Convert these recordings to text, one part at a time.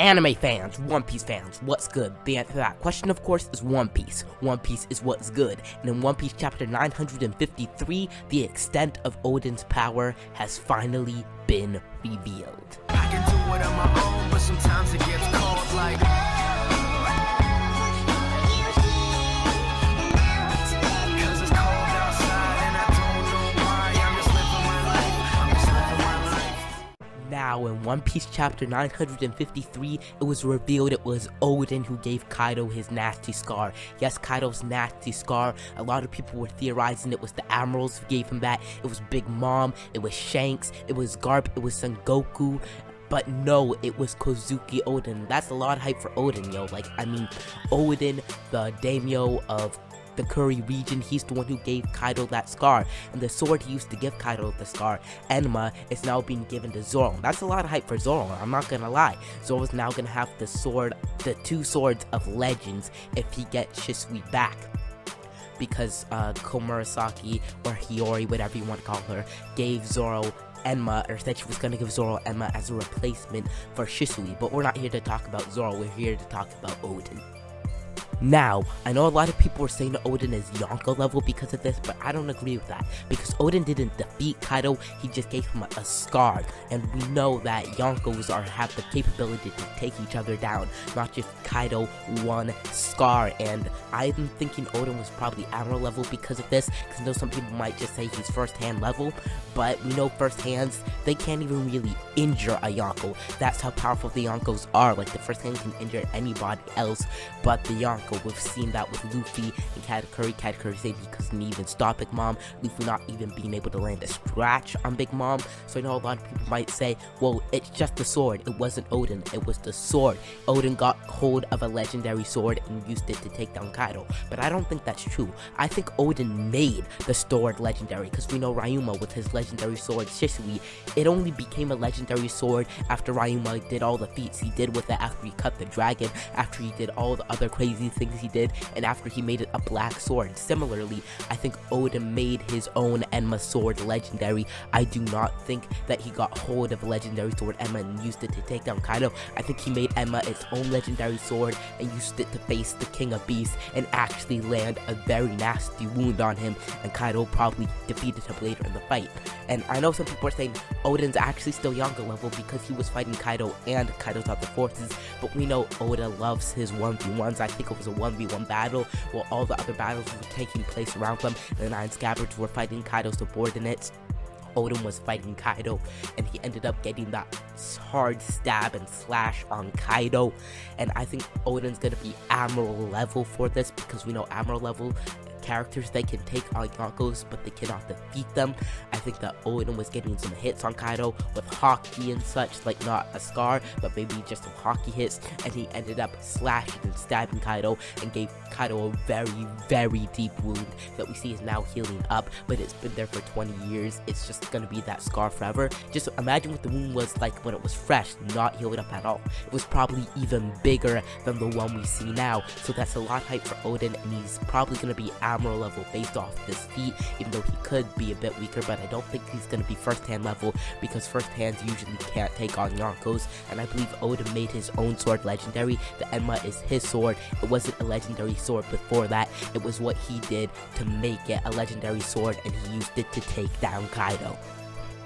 Anime fans, One Piece fans, what's good? The answer to that question, of course, is One Piece. One Piece is what's good. And in One Piece chapter 953, the extent of Oden's power has finally been revealed. I can do it on my own, but sometimes it gets cold like... Now, in One Piece chapter 953, it was revealed it was Oden who gave Kaido his nasty scar. Yes, Kaido's nasty scar. A lot of people were theorizing it was the Admirals who gave him that. It was Big Mom, it was Shanks, it was Garp, it was Son Goku. But no, it was Kozuki Oden. That's a lot of hype for Oden, yo. Like, I mean, Oden, the daimyo of the Curry region, he's the one who gave Kaido that scar, and the sword he used to give Kaido the scar, Enma, is now being given to Zoro. That's a lot of hype for Zoro, I'm not gonna lie. Zoro's now gonna have the sword, the two swords of legends if he gets Shisui back. Because Komurasaki, or Hiyori, whatever you want to call her, gave Zoro Enma, or said she was gonna give Zoro Enma as a replacement for Shisui. But we're not here to talk about Zoro, we're here to talk about Oden. Now, I know a lot of people were saying that Oden is Yonko level because of this, but I don't agree with that, because Oden didn't defeat Kaido, he just gave him a scar, and we know that Yonkos have the capability to take each other down, not just Kaido one scar. And I'm thinking Oden was probably Admiral level because of this, because I know some people might just say he's first hand level, but we know first hands, they can't even really injure a Yonko. That's how powerful the Yonkos are. Like, the first hand can injure anybody else but the Yonko. We've seen that with Luffy and Katakuri. Katakuri saying he couldn't even stop Big Mom. Luffy not even being able to land a scratch on Big Mom. So I know a lot of people might say, well, it's just the sword. It wasn't Oden. It was the sword. Oden got hold of a legendary sword and used it to take down Kaido. But I don't think that's true. I think Oden made the sword legendary, because we know Ryuma with his legendary sword Shisui, it only became a legendary sword after Ryuma did all the feats he did with it, after he cut the dragon, after he did all the other crazy things he did, and after he made it a black sword. Similarly, I think Oden made his own Enma sword legendary. I do not think that he got hold of a legendary sword Enma and used it to take down Kaido. I think he made Enma its own legendary sword and used it to face the King of Beasts and actually land a very nasty wound on him, and Kaido probably defeated him later in the fight. And I know some people are saying Oden's actually still Yonko level because he was fighting Kaido and Kaido's other forces, but we know Oda loves his 1v1s. I think it was a 1v1 battle while all the other battles were taking place around them. The 9 Scabbards were fighting Kaido's subordinates. Oden was fighting Kaido, and he ended up getting that hard stab and slash on Kaido. And I think Oden's gonna be Admiral level for this, because we know Admiral level characters, they can take on Yonkos, but they cannot defeat them. I think that Oden was getting some hits on Kaido with hockey and such, like not a scar, but maybe just some hockey hits, and he ended up slashing and stabbing Kaido and gave Kaido a very, very deep wound that we see is now healing up, but it's been there for 20 years. It's just gonna be that scar forever. Just imagine what the wound was like when it was fresh, not healed up at all. It was probably even bigger than the one we see now, so that's a lot of hype for Oden, and he's probably gonna be Admiral level based off this feat, even though he could be a bit weaker, but I don't think he's going to be first hand level, because first hands usually can't take on Yonkos, and I believe Oda made his own sword legendary. The Enma is his sword. It wasn't a legendary sword before that, it was what he did to make it a legendary sword, and he used it to take down Kaido.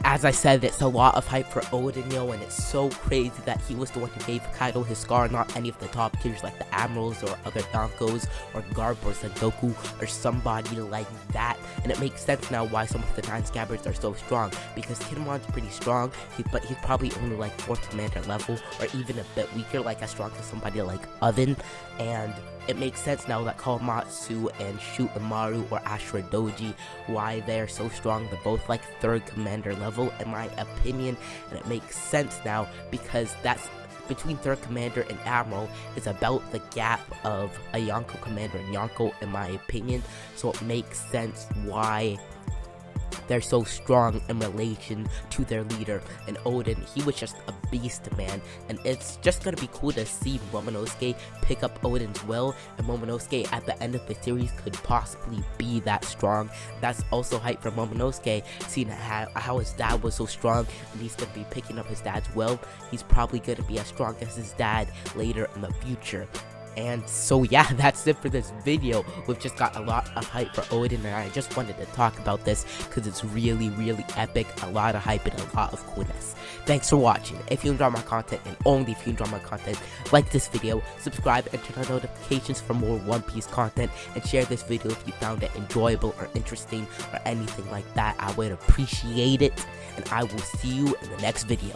As I said, it's a lot of hype for Oden, yo, and it's so crazy that he was the one who gave Kaido his scar, not any of the top tiers like the Admirals or other Yonkos or Garp or Son Goku or somebody like that. And it makes sense now why some of the 9 Scabbards are so strong, because Kinemon's pretty strong, but he's probably only like 4th commander level, or even a bit weaker, like as strong as somebody like Oden. And it makes sense now that Kawamatsu and Shoot Maru or Ashura Doji, why they're so strong. They're both like 3rd commander level in my opinion, and it makes sense now because that's between 3rd commander and Admiral is about the gap of a Yonko commander and Yonko in my opinion, so it makes sense why they're so strong in relation to their leader. And Oden, he was just a beast, man, and it's just gonna be cool to see Momonosuke pick up Oden's will, and Momonosuke at the end of the series could possibly be that strong. That's also hype for Momonosuke, seeing how his dad was so strong, and he's gonna be picking up his dad's will. He's probably gonna be as strong as his dad later in the future. And so yeah, that's it for this video. We've just got a lot of hype for Oden, and I just wanted to talk about this because it's really epic, a lot of hype and a lot of coolness. Thanks for watching. If you enjoy my content, and only if you enjoy my content, like this video, subscribe and turn on notifications for more One Piece content, and share this video if you found it enjoyable or interesting or anything like that. I would appreciate it, and I will see you in the next video.